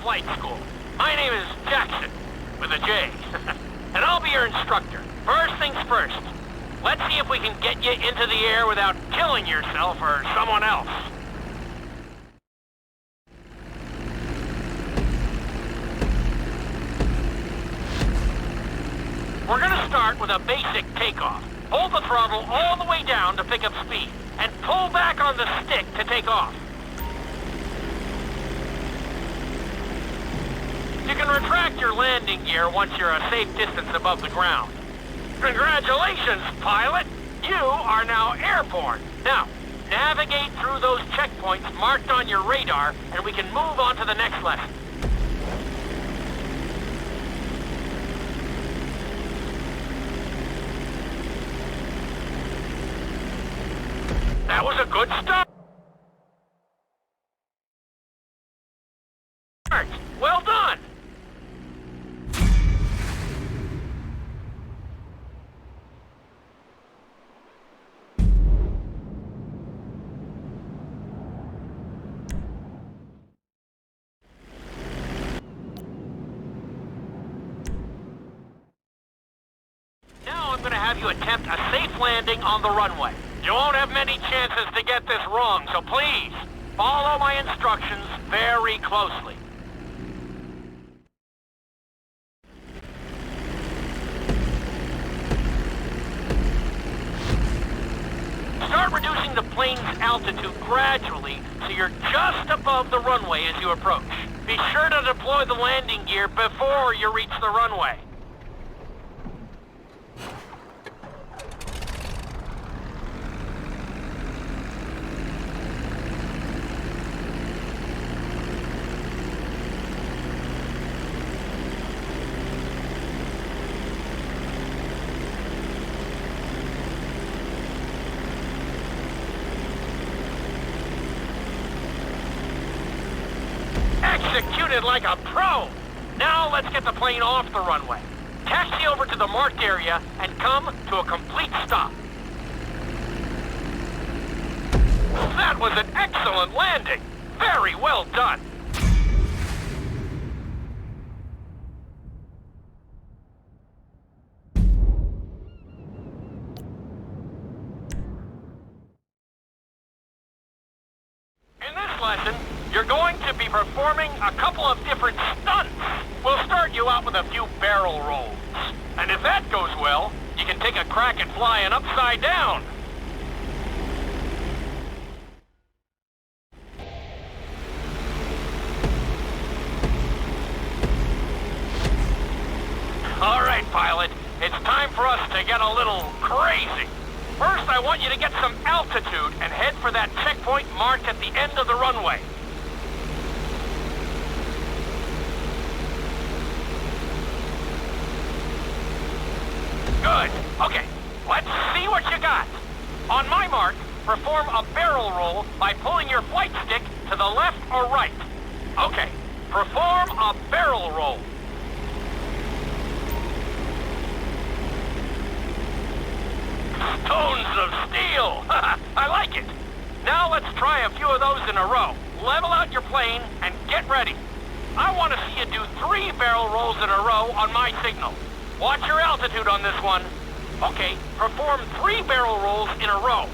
flight school. My name is Jackson, with a J. And I'll be your instructor. First things first. Let's see if we can get you into the air without killing yourself or someone else. We're gonna start with a basic takeoff. Hold the throttle all the way down to pick up speed, and pull back on the stick to take off. You can retract your landing gear once you're a safe distance above the ground. Congratulations, pilot! You are now airborne. Now, navigate through those checkpoints marked on your radar, and we can move on to the next lesson. That was a good start. Well done. Now I'm going to have you attempt a safe landing on the runway. You won't have many chances to get this wrong, so please, follow my instructions very closely. Start reducing the plane's altitude gradually so you're just above the runway as you approach. Be sure to deploy the landing gear before you reach the runway. Executed like a pro! Now let's get the plane off the runway. Taxi over to the marked area and come to a complete stop. That was an excellent landing! Very well done! In this lesson, you're going to be performing a couple of different stunts. We'll start you out with a few barrel rolls. And if that goes well, you can take a crack at flying upside down. All right, pilot. It's time for us to get a little crazy. First, I want you to get some altitude and head for that checkpoint marked at the end of the runway. Good. Okay, let's see what you got. On my mark, perform a barrel roll by pulling your flight stick to the left or right. Okay, perform a barrel roll. Stones of steel! I like it. Now let's try a few of those in a row. Level out your plane and get ready. I want to see you do 3 barrel rolls in a row on my signal. Watch your altitude on this one. Okay, perform 3 barrel rolls in a row.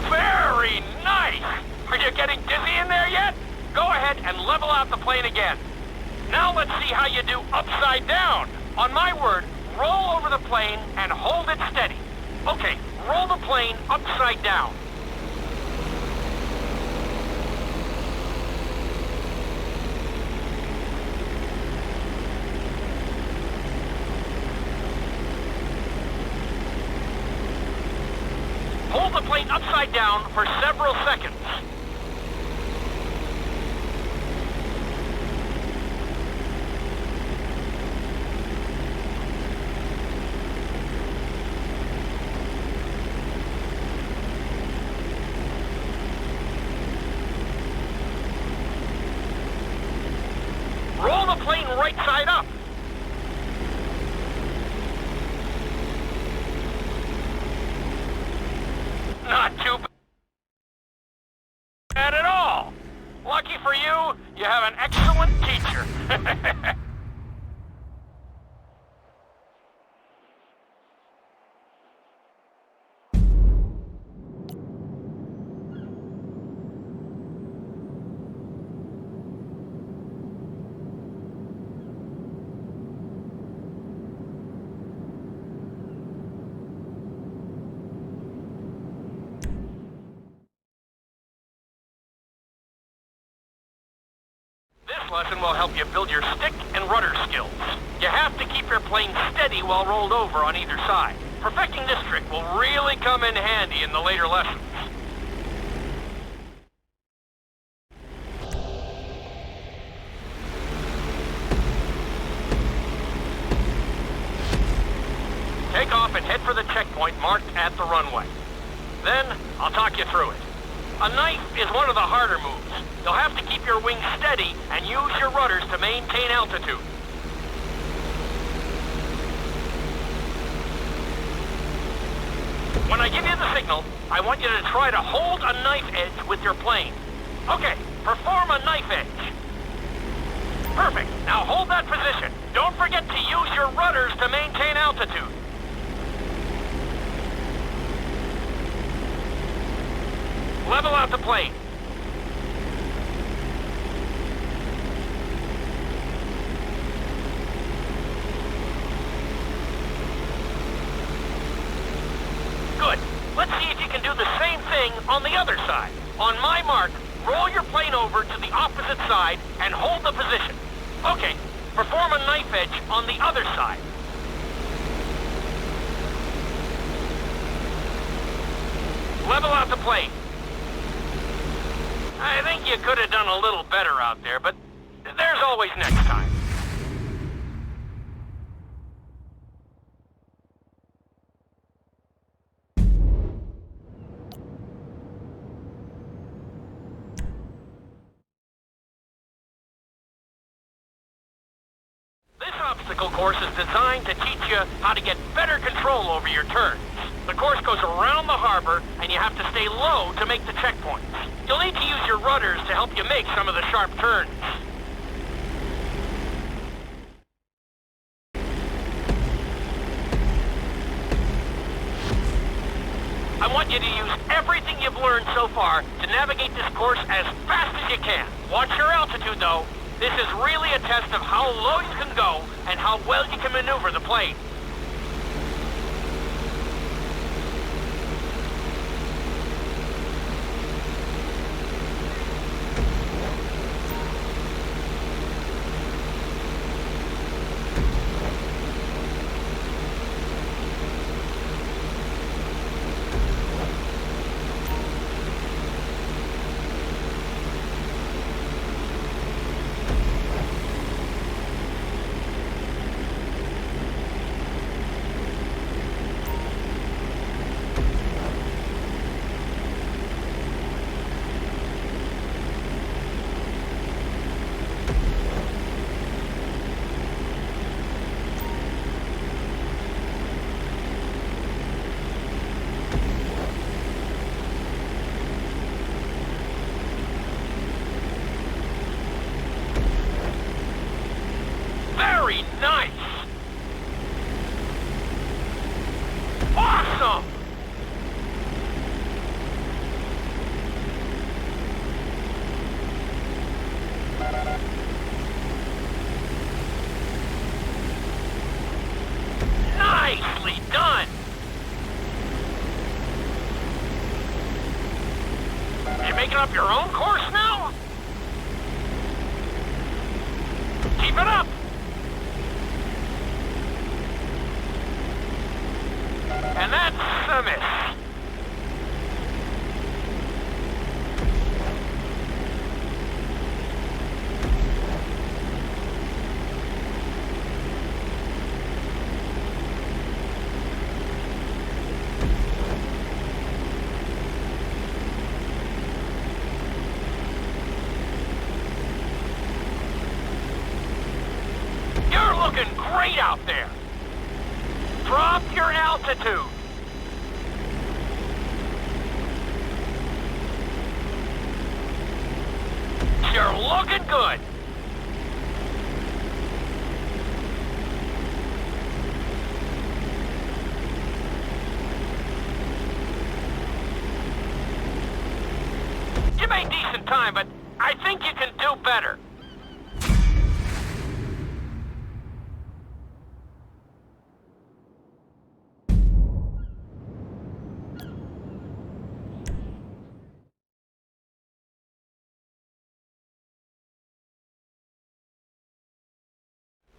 Very nice! Are you getting dizzy in there yet? Go ahead and level out the plane again. Now let's see how you do upside down. On my word, roll over the plane and hold it steady. Okay, roll the plane upside down. Hold the plane upside down for several seconds. Roll the plane right side up. Not too bad. bad at all. Lucky for you, you have an excellent teacher. This lesson will help you build your stick and rudder skills. You have to keep your plane steady while rolled over on either side. Perfecting this trick will really come in handy in the later lessons. Take off and head for the checkpoint marked at the runway. Then, I'll talk you through it. A knife is one of the harder moves. You'll have to keep your wings steady and use your rudders to maintain altitude. When I give you the signal, I want you to try to hold a knife edge with your plane. Okay, perform a knife edge. Perfect. Now hold that position. Don't forget to use your rudders to maintain altitude. Level out the plane. Good. Let's see if you can do the same thing on the other side. On my mark, roll your plane over to the opposite side and hold the position. Okay, perform a knife edge on the other side. Level out the plane. I think you could have done a little better out there, but there's always next time. This obstacle course is designed to teach you how to get better control over your turns. The course goes around the harbor, and you have to stay low to make the checkpoints. You'll need to use your rudders to help you make some of the sharp turns. I want you to use everything you've learned so far to navigate this course as fast as you can. Watch your altitude, though. This is really a test of how low you can go and how well you can maneuver the plane. Very nice! Awesome! Nicely done! You making up your own course now? Keep it up! And that's a miss. You're looking great out there. Drop your altitude. Good. You made decent time, but I think you can do better.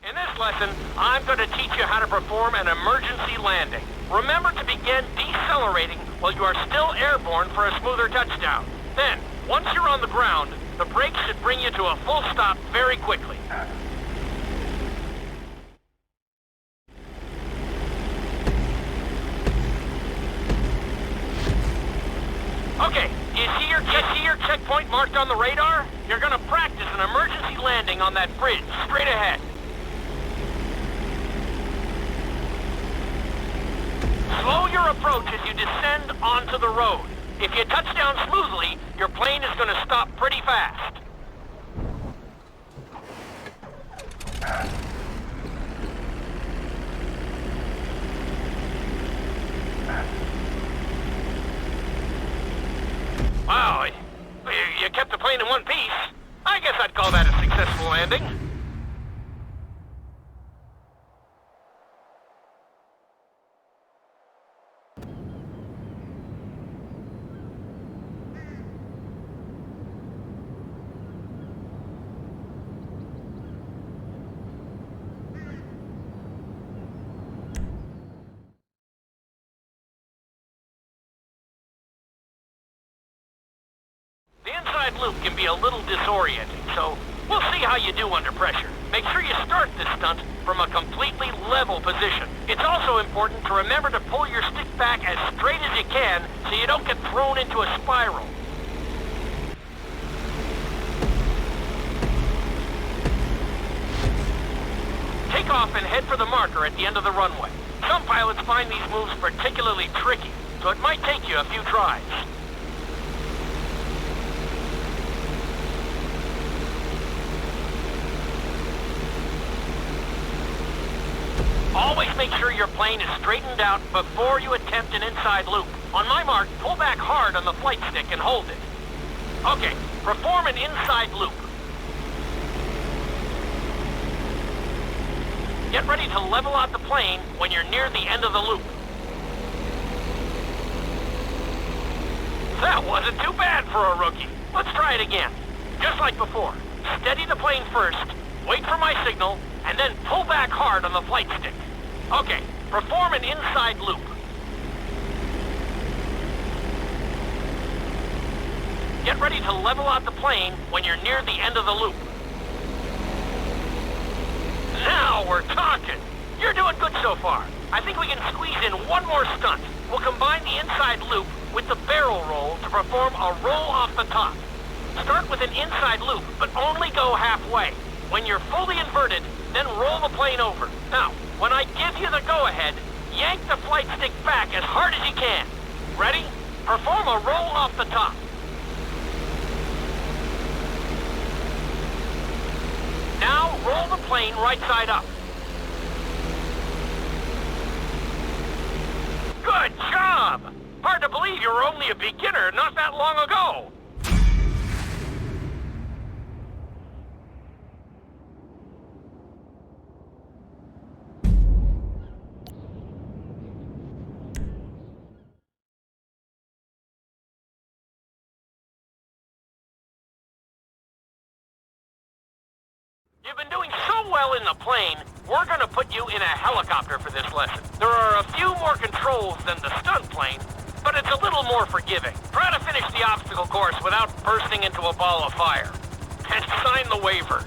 In this lesson, I'm going to teach you how to perform an emergency landing. Remember to begin decelerating while you are still airborne for a smoother touchdown. Then, once you're on the ground, the brakes should bring you to a full stop very quickly. Okay, you see your checkpoint marked on the radar? You're going to practice an emergency landing on that bridge straight ahead. Slow your approach as you descend onto the road. If you touch down smoothly, your plane is going to stop pretty fast. Wow, you kept the plane in one piece. I guess I'd call that a successful landing. The inside loop can be a little disorienting, so we'll see how you do under pressure. Make sure you start this stunt from a completely level position. It's also important to remember to pull your stick back as straight as you can so you don't get thrown into a spiral. Take off and head for the marker at the end of the runway. Some pilots find these moves particularly tricky, so it might take you a few tries. Always make sure your plane is straightened out before you attempt an inside loop. On my mark, pull back hard on the flight stick and hold it. Okay, perform an inside loop. Get ready to level out the plane when you're near the end of the loop. That wasn't too bad for a rookie. Let's try it again. Just like before. Steady the plane first, wait for my signal, and then pull back hard on the flight stick. Okay, perform an inside loop. Get ready to level out the plane when you're near the end of the loop. Now we're talking. You're doing good so far. I think we can squeeze in one more stunt. We'll combine the inside loop with the barrel roll to perform a roll off the top. Start with an inside loop, but only go halfway. When you're fully inverted, then roll the plane over. Now, when I give you the go-ahead, yank the flight stick back as hard as you can. Ready? Perform a roll off the top. Now, roll the plane right side up. Good job! Hard to believe you were only a beginner not that long ago. You've been doing so well in the plane, we're gonna put you in a helicopter for this lesson. There are a few more controls than the stunt plane, but it's a little more forgiving. Try to finish the obstacle course without bursting into a ball of fire. And sign the waiver.